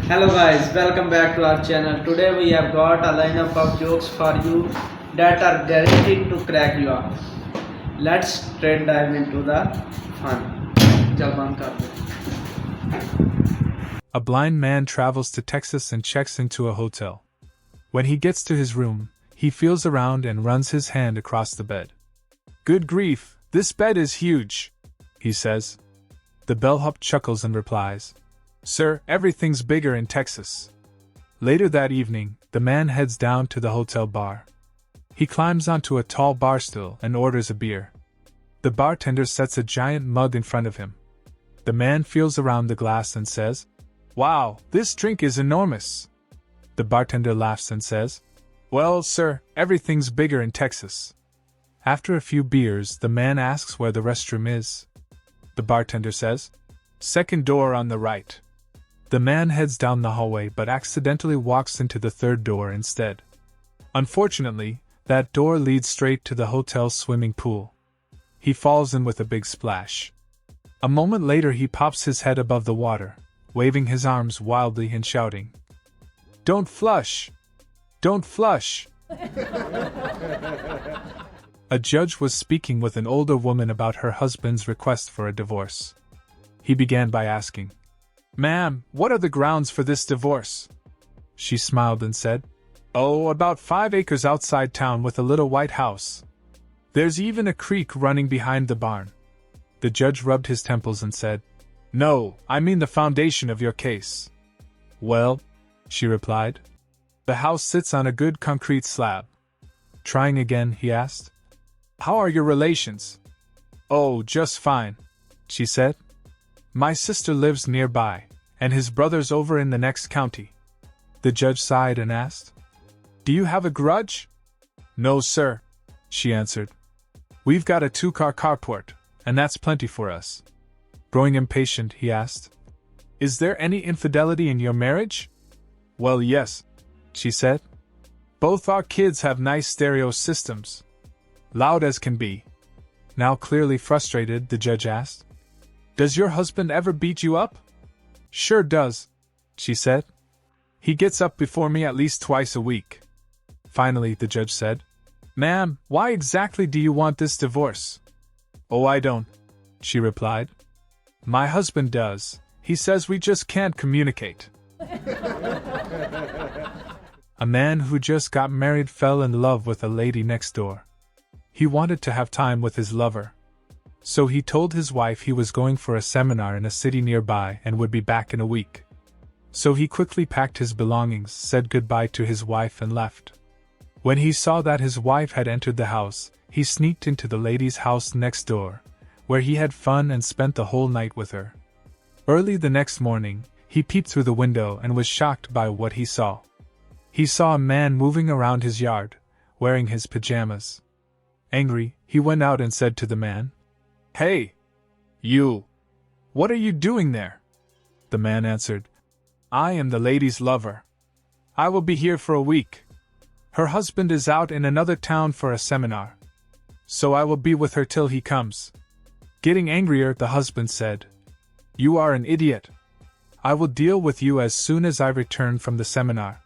Hello guys, welcome back to our channel. Today we have got a lineup of jokes for you that are guaranteed to crack you up. Let's straight dive into the fun. चल बंद कर दो. A blind man travels to Texas and checks into a hotel. When he gets to his room, he feels around and runs his hand across the bed. "Good grief, this bed is huge," he says. The bellhop chuckles and replies, "Sir, everything's bigger in Texas." Later that evening, the man heads down to the hotel bar. He climbs onto a tall bar stool and orders a beer. The bartender sets a giant mug in front of him. The man feels around the glass and says, "Wow, this drink is enormous." The bartender laughs and says, "Well, sir, everything's bigger in Texas." After a few beers, the man asks where the restroom is. The bartender says, "Second door on the right." The man heads down the hallway but accidentally walks into the third door instead. Unfortunately, that door leads straight to the hotel's swimming pool. He falls in with a big splash. A moment later he pops his head above the water, waving his arms wildly and shouting, "Don't flush! Don't flush!" A judge was speaking with an older woman about her husband's request for a divorce. He began by asking, "Ma'am, what are the grounds for this divorce?" She smiled and said, "Oh, about 5 acres outside town with a little white house. There's even a creek running behind the barn." The judge rubbed his temples and said, "No, I mean the foundation of your case." "Well," she replied, "the house sits on a good concrete slab." Trying again, he asked, "How are your relations?" "Oh, just fine," she said. "My sister lives nearby, and his brother's over in the next county." The judge sighed and asked, "Do you have a grudge?" "No, sir," she answered. "We've got a 2-car carport, and that's plenty for us." Growing impatient, he asked, "Is there any infidelity in your marriage?" "Well, yes," she said. "Both our kids have nice stereo systems. Loud as can be." Now clearly frustrated, the judge asked, "Does your husband ever beat you up?" "Sure does," she said. "He gets up before me at least twice a week." Finally, the judge said, "Ma'am, why exactly do you want this divorce?" "Oh, I don't," she replied. "My husband does. He says we just can't communicate." A man who just got married fell in love with a lady next door. He wanted to have time with his lover. So he told his wife he was going for a seminar in a city nearby and would be back in a week. So he quickly packed his belongings, said goodbye to his wife and left. When he saw that his wife had entered the house, he sneaked into the lady's house next door, where he had fun and spent the whole night with her. Early the next morning, he peeped through the window and was shocked by what he saw. He saw a man moving around his yard, wearing his pajamas. Angry, he went out and said to the man, "Hey! You! What are you doing there?" The man answered, "I am the lady's lover. I will be here for a week. Her husband is out in another town for a seminar. So I will be with her till he comes." Getting angrier, the husband said, "You are an idiot. I will deal with you as soon as I return from the seminar."